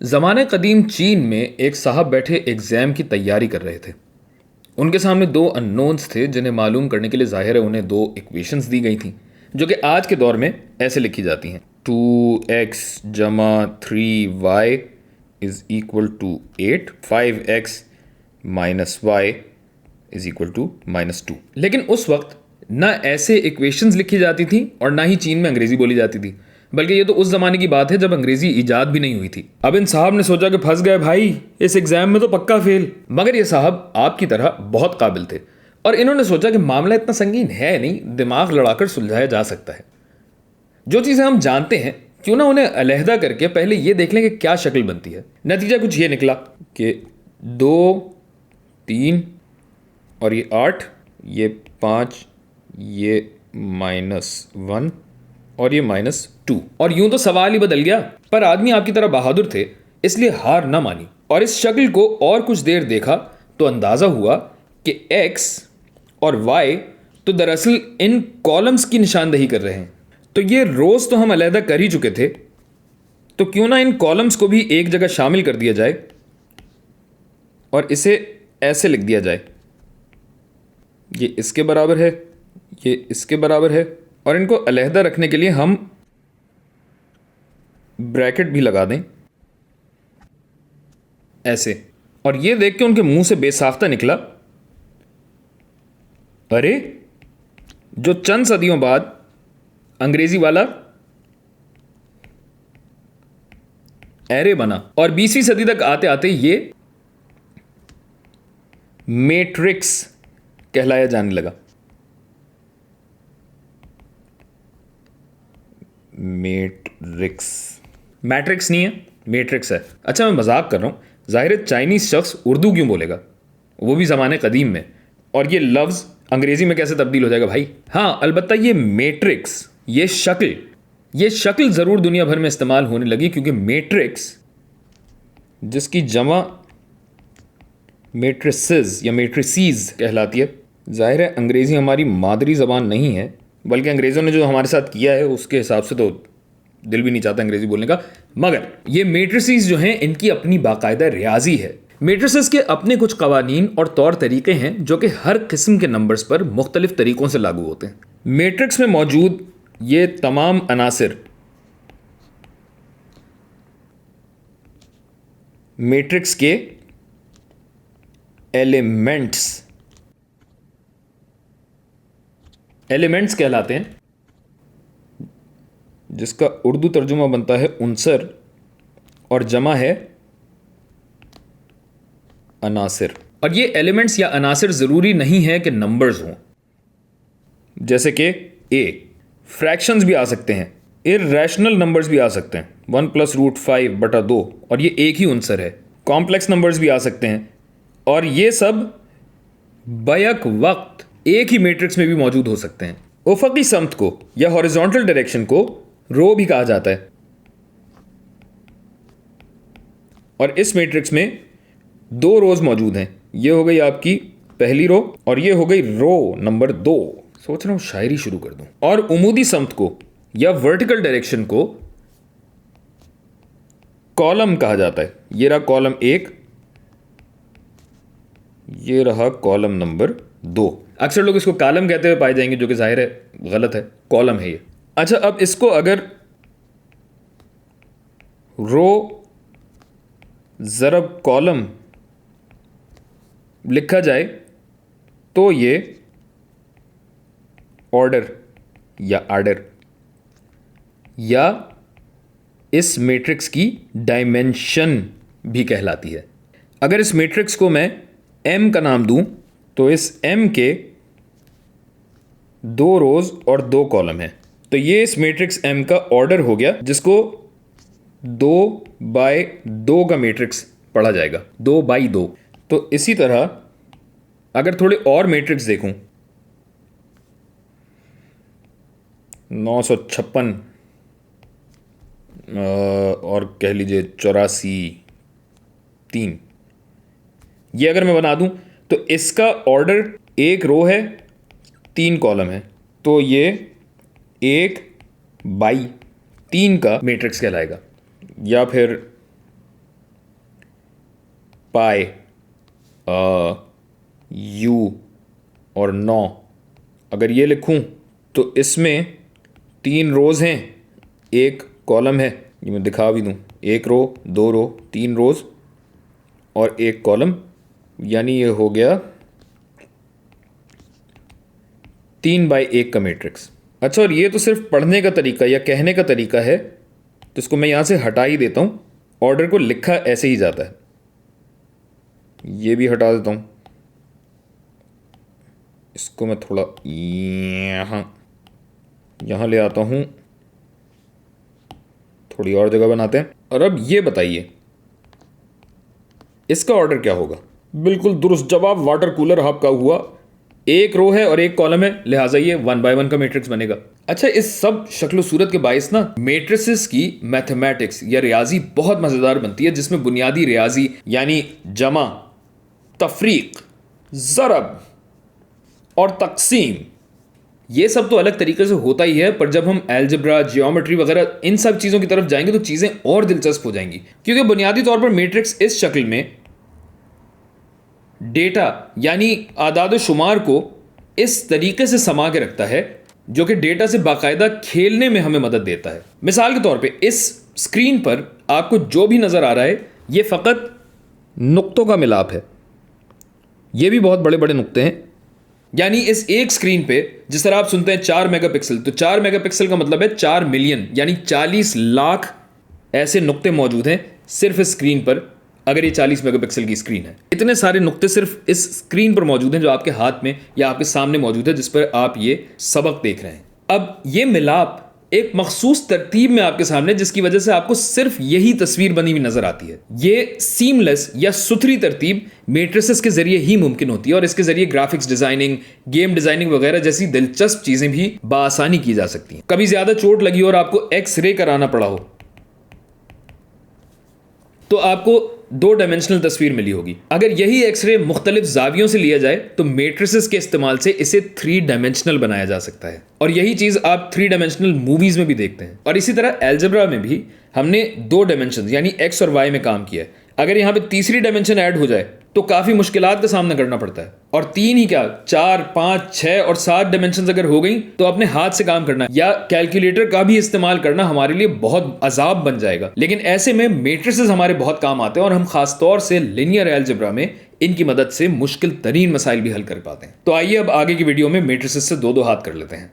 ज़माने कदीम चीन में एक साहब बैठे एग्ज़ाम की तैयारी कर रहे थे। उनके सामने दो अननोन्स थे जिन्हें मालूम करने के लिए ज़ाहिर है उन्हें दो इक्वेशंस दी गई थी जो कि आज के दौर में ऐसे लिखी जाती हैं: 2x जमा 3y is equal to 8, 5x minus y is equal to -2। लेकिन उस वक्त ना ऐसे इक्वेशंस लिखी जाती थी और ना ही चीन में अंग्रेज़ी बोली जाती थी, बल्कि ये तो उस ज़माने की बात है जब अंग्रेज़ी ईजाद भी नहीं हुई थी। अब इन साहब ने सोचा कि फंस गए भाई, इस एग्ज़ाम में तो पक्का फेल। मगर ये साहब आपकी तरह बहुत काबिल थे और इन्होंने सोचा कि मामला इतना संगीन है नहीं, दिमाग लड़ाकर सुलझाया जा सकता है। जो चीज़ें हम जानते हैं क्यों ना उन्हें अलहदा करके पहले ये देख लें कि क्या शक्ल बनती है। नतीजा कुछ ये निकला कि 2, 3 और ये 8, ये 5, ये -1 और ये -2, और यूं तो सवाल ही बदल गया। पर आदमी आपकी तरह बहादुर थे, इसलिए हार ना मानी और इस शक्ल को और कुछ देर देखा तो अंदाजा हुआ कि x और y तो दरअसल इन कॉलम्स की निशानदही कर रहे हैं। तो ये रोज तो हम अलहदा कर ही चुके थे, तो क्यों ना इन कॉलम्स को भी एक जगह शामिल कर दिया जाए और इसे ऐसे लिख दिया जाए: ये इसके बराबर है, ये इसके बराबर है, और इनको अलहदा रखने के लिए हम ब्रैकेट भी लगा दें ऐसे। और ये देख के उनके मुंह से बेसाख्ता निकला, अरे जो चंद सदियों बाद अंग्रेजी वाला एरे बना और 20वीं सदी तक आते आते ये मैट्रिक्स कहलाया जाने लगा। मैट्रिक्स नहीं है, मैट्रिक्स है। अच्छा मैं मजाक कर रहा हूँ, जाहिर है चाइनीज शख्स उर्दू क्यों बोलेगा, वो भी ज़माने कदीम में, और ये लफ्ज़ अंग्रेज़ी में कैसे तब्दील हो जाएगा भाई। हाँ अलबत्ता ये मैट्रिक्स, ये शक्ल ज़रूर दुनिया भर में इस्तेमाल होने लगी, क्योंकि मैट्रिक्स जिसकी जमा मैट्रिसेस या मैट्रिसीज कहलाती है। जाहिर है अंग्रेज़ी हमारी मादरी ज़बान नहीं है, बल्कि अंग्रेज़ों ने जो हमारे साथ किया है उसके हिसाब से तो दिल भी नहीं चाहता अंग्रेज़ी बोलने का। मगर ये मैट्रिसेस जो हैं इनकी अपनी बाकायदा रियाजी है। मैट्रिसेस के अपने कुछ कवानीन और तौर तरीके हैं जो कि हर किस्म के नंबर्स पर मुख्तलिफ तरीक़ों से लागू होते हैं। मैट्रिक्स में मौजूद ये तमाम अनासिर मैट्रिक्स के एलिमेंट्स कहलाते हैं, जिसका उर्दू तर्जुमा बनता है उनसर और जमा है अनासिर। और ये एलिमेंट्स या अनासिर ज़रूरी नहीं है कि नंबर्स हों, जैसे कि फ्रैक्शंस भी आ सकते हैं, इर्रेशनल नंबर्स भी आ सकते हैं, 1+√5/2, और ये एक ही उनसर है। कॉम्प्लेक्स नंबर्स भी आ सकते हैं, और ये सब बैक वक्त एक ही मैट्रिक्स में भी मौजूद हो सकते हैं। उफ़क़ी समत को या हॉरिजॉन्टल डायरेक्शन को रो भी कहा जाता है, और इस मैट्रिक्स में 2 रोज मौजूद हैं। ये हो गई आपकी पहली रो और ये हो गई रो नंबर 2। सोच रहा हूँ शायरी शुरू कर दूं। और उमूदी समत को या वर्टिकल डायरेक्शन को कॉलम कहा जाता है। ये रहा कॉलम 1, ये रहा कॉलम नंबर 2। अक्सर लोग इसको कॉलम कहते हुए पाए जाएंगे, जो कि जाहिर है गलत है, कॉलम है ये। अच्छा अब इसको अगर रो ज़रब कॉलम लिखा जाए तो ये ऑर्डर या आर्डर या इस मैट्रिक्स की डायमेंशन भी कहलाती है। अगर इस मैट्रिक्स को मैं m का नाम दूं तो इस m के 2 रोज और 2 कॉलम हैं, तो ये इस मैट्रिक्स m का ऑर्डर हो गया, जिसको 2/2 का मैट्रिक्स पढ़ा जाएगा, 2/2। तो इसी तरह अगर थोड़े और मैट्रिक्स देखूं, 956 और कह लीजिए 84/3, ये अगर मैं बना दूं तो इसका ऑर्डर 1 रो है, 3 कॉलम है, तो ये 1/3 का मैट्रिक्स कहलाएगा। या फिर पाई यू और 9 अगर ये लिखूं तो इसमें 3 रोज़ हैं, एक कॉलम है। ये मैं दिखा भी दूं, 1 रो 2 रो 3 रोज़ और एक कॉलम, यानी ये हो गया 3x1 का मैट्रिक्स। अच्छा, और ये तो सिर्फ पढ़ने का तरीका या कहने का तरीका है, तो इसको मैं यहाँ से हटा ही देता हूँ। ऑर्डर को लिखा ऐसे ही जाता है। ये भी हटा देता हूँ, इसको मैं थोड़ा यहाँ ले आता हूँ, थोड़ी और जगह बनाते हैं। और अब ये बताइए इसका ऑर्डर क्या होगा? बिल्कुल दुरुस्त जवाब, वाटर कूलर आपका हुआ। 1 रो है और 1 कॉलम है, लिहाजा ये 1x1 का मैट्रिक्स बनेगा। अच्छा, इस सब शक्ल सूरत के बायस ना मैट्रिसेस की मैथमेटिक्स या रियाजी बहुत मज़ेदार बनती है, जिसमें बुनियादी रियाजी यानी जमा, तफरीक, ज़रब और तकसीम, ये सब तो अलग तरीके से होता ही है, पर जब हम अलजेब्रा, जियोमेट्री वगैरह इन सब चीज़ों की तरफ जाएंगे तो चीज़ें और दिलचस्प हो जाएंगी। क्योंकि बुनियादी तौर पर मैट्रिक्स इस शक्ल में डेटा यानी आदाद शुमार को इस तरीके से समा के रखता है जो कि डेटा से बाकायदा खेलने में हमें मदद देता है। मिसाल के तौर पे इस स्क्रीन पर आपको जो भी नज़र आ रहा है ये फ़कत नुक्तों का मिलाप है। ये भी बहुत बड़े बड़े नुक्ते हैं, यानी इस एक स्क्रीन पे जिस तरह आप सुनते हैं 4 मेगापिक्सल, तो 4 मेगापिक्सल का मतलब है 4 मिलियन यानी 40 लाख ऐसे नुक्ते मौजूद हैं सिर्फ इस स्क्रीन पर। अगर ये 40 मेगापिक्सल की स्क्रीन है, इतने सारे नुक्ते सिर्फ इस स्क्रीन पर मौजूद हैं जो आपके हाथ में या आपके सामने मौजूद है, जिस पर आप ये सबक देख रहे हैं। अब ये मिलाप एक मखसूस तरतीब में आपके सामने, जिसकी वजह से आपको सिर्फ यही तस्वीर बनी हुई नजर आती है। ये सीमलेस या सुथरी तरतीब मैट्रिसेस के जरिए ही मुमकिन होती है, और इसके जरिए ग्राफिक्स डिजाइनिंग, गेम डिजाइनिंग वगैरह जैसी दिलचस्प चीजें भी बआसानी की जा सकती हैं। कभी ज्यादा चोट लगी और आपको एक्सरे कराना पड़ा हो तो आपको 2 डायमेंशनल तस्वीर मिली होगी। अगर यही एक्सरे मुख्तलिफ जावियों से लिया जाए तो मैट्रिसेस के इस्तेमाल से इसे 3 डायमेंशनल बनाया जा सकता है, और यही चीज आप 3 डायमेंशनल मूवीज में भी देखते हैं। और इसी तरह अलजेब्रा में भी हमने 2 डायमेंशन यानी एक्स और वाई में काम किया है। अगर यहाँ पे तीसरी डायमेंशन ऐड हो जाए तो काफी मुश्किलात का सामना करना पड़ता है। और 3 ही क्या, 4, 5, 6 और 7 डायमेंशन अगर हो गई तो अपने हाथ से काम करना या कैलकुलेटर का भी इस्तेमाल करना हमारे लिए बहुत अजाब बन जाएगा। लेकिन ऐसे में मैट्रिसेस हमारे बहुत काम आते हैं, और हम खासतौर से लिनियर अलजेब्रा में इनकी मदद से मुश्किल तरीन मसाइल भी हल कर पाते हैं। तो आइए अब आगे की वीडियो में मैट्रिसेस से 2-2 हाथ कर लेते हैं।